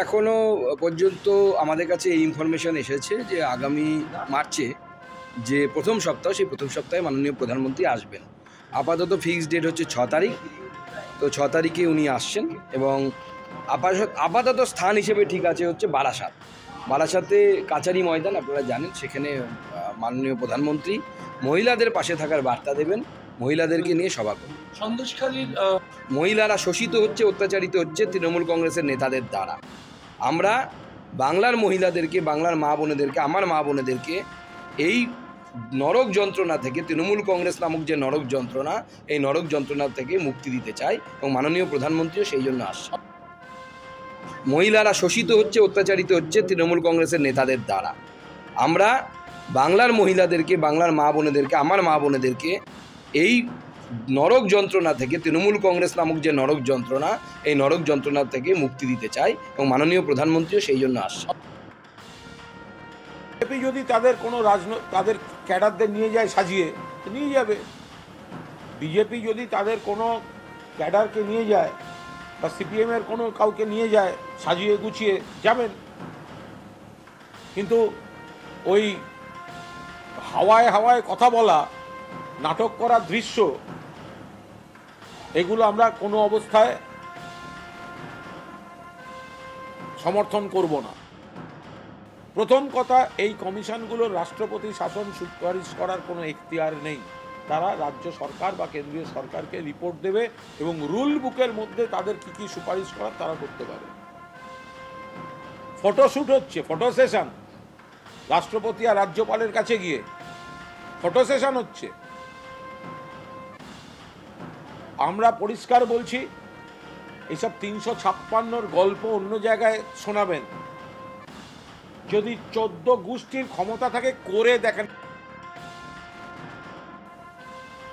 এখনো পর্যন্ত আমাদের কাছে এই ইনফরমেশন এসেছে যে আগামী মার্চে যে প্রথম সপ্তাহ, সেই প্রথম সপ্তাহে মাননীয় প্রধানমন্ত্রী আসবেন। আপাতত ফিক্সড ডেট হচ্ছে 6 তারিখ। তো 6 তারিখে উনি আসছেন এবং আপাতত স্থান হিসেবে ঠিক আছে হচ্ছে বারাসাত। বারাসাতে কাচারি ময়দান আপনারা জানেন, সেখানে মাননীয় প্রধানমন্ত্রী মহিলাদের পাশে থাকার বার্তা দেবেন, মহিলাদেরকে নিয়ে সভা করবেন। সন্দেশখালীর মহিলারা শোষিত হচ্ছে, অত্যাচারিত হচ্ছে তৃণমূল কংগ্রেসের নেতাদের দ্বারা। আমরা বাংলার মহিলাদেরকে, বাংলার মা বোনেদেরকে, আমার মা বোনেদেরকে এই নরক যন্ত্রণা থেকে, তৃণমূল কংগ্রেস নামক যে নরক যন্ত্রণা, এই নরক যন্ত্রণা থেকে মুক্তি দিতে চাই এবং মাননীয় প্রধানমন্ত্রীও সেই জন্য আসছেন। মহিলারা শোষিত হচ্ছে, অত্যাচারিত হচ্ছে তৃণমূল কংগ্রেসের নেতাদের দ্বারা। আমরা বাংলার মহিলাদেরকে, বাংলার মা বোনেদেরকে, আমার মা বোনেদেরকে এই নরক যন্ত্রণা থেকে, তৃণমূল কংগ্রেস নামক যে নরক যন্ত্রণা, এই নরক যন্ত্রণা থেকে মুক্তি দিতে চাই এবং মাননীয় প্রধানমন্ত্রীও সেই জন্য আসছেন। বিজেপি যদি তাদের কোনো তাদের ক্যাডারদের নিয়ে যায় সাজিয়ে, নিয়ে যাবে। বিজেপি যদি তাদের কোনো ক্যাডারকে নিয়ে যায় বা সিপিএমের কোনো কাউকে নিয়ে যায় সাজিয়ে গুছিয়ে, যাবেন। কিন্তু ওই হাওয়ায় হাওয়ায় কথা বলা, নাটক করার দৃশ্য, এগুলো আমরা কোনো অবস্থায় সমর্থন করব না। প্রথম কথা, এই কমিশনগুলোর রাষ্ট্রপতি শাসন সুপারিশ করার কোনো এখতিয়ার নেই। তারা রাজ্য সরকার বা কেন্দ্রীয় সরকারকে রিপোর্ট দেবে এবং রুল বুকের মধ্যে তাদের কি কি সুপারিশ করার তারা করতে পারে। ফটোশ্যুট হচ্ছে, ফটো সেশন, রাষ্ট্রপতি আর রাজ্যপালের কাছে গিয়ে ফটো সেশন হচ্ছে। আমরা পরিষ্কার বলছি, এইসব 356 গল্প অন্য জায়গায় শোনাবেন। যদি 14 গোষ্ঠীর ক্ষমতা থাকে করে দেখেন।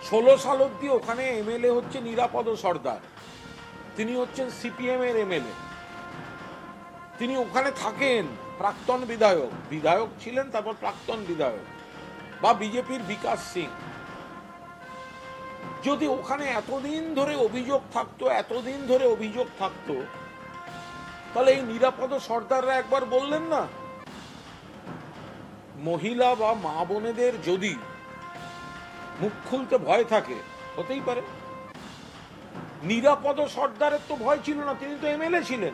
16 সাল অব্দি ওখানে এমএলএ হচ্ছে নিরাপদ সর্দার, তিনি হচ্ছেন সিপিএম এর এমএলএ, তিনি ওখানে থাকেন। প্রাক্তন বিধায়ক ছিলেন, তারপর প্রাক্তন বিধায়ক। বা বিজেপির বিকাশ সিং, যদি ওখানে এতদিন ধরে অভিযোগ থাকতো, তাহলে এই নিরাপদ সর্দাররা একবার বললেন না? মহিলা বা মা বোনেদের যদি মুখ খুলতে ভয় থাকে, হতেই পারে। নিরাপদ সর্দারের তো ভয় ছিল না, তিনি তো এমএলএ ছিলেন।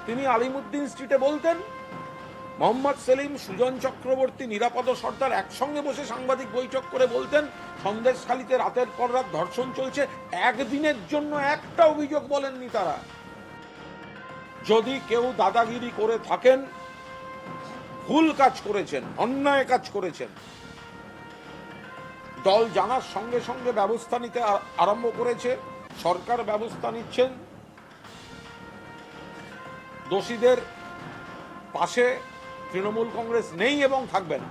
তিনি আলিমুদ্দিন স্ট্রিটে বলতেন, মোহাম্মদ সেলিম, সুজন চক্রবর্তী, নিরাপদ সর্দার একসঙ্গে বসে সাংবাদিক বৈঠক করে বলতেন, সন্দেশখালীতে রাতের পর রাত ধর্ষণ চলছে। একদিনের জন্য একটা অভিযোগ বলেননি তারা। যদি কেউ দাদাগিরি করে থাকেন, ভুল কাজ করেছেন, অন্যায় কাজ করেছেন, দল জানার সঙ্গে সঙ্গে ব্যবস্থা নিতে আরম্ভ করেছে, সরকার ব্যবস্থা নিচ্ছেন। দোষীদের পাশে তৃণমূল কংগ্রেস নেই এবং থাকবে না।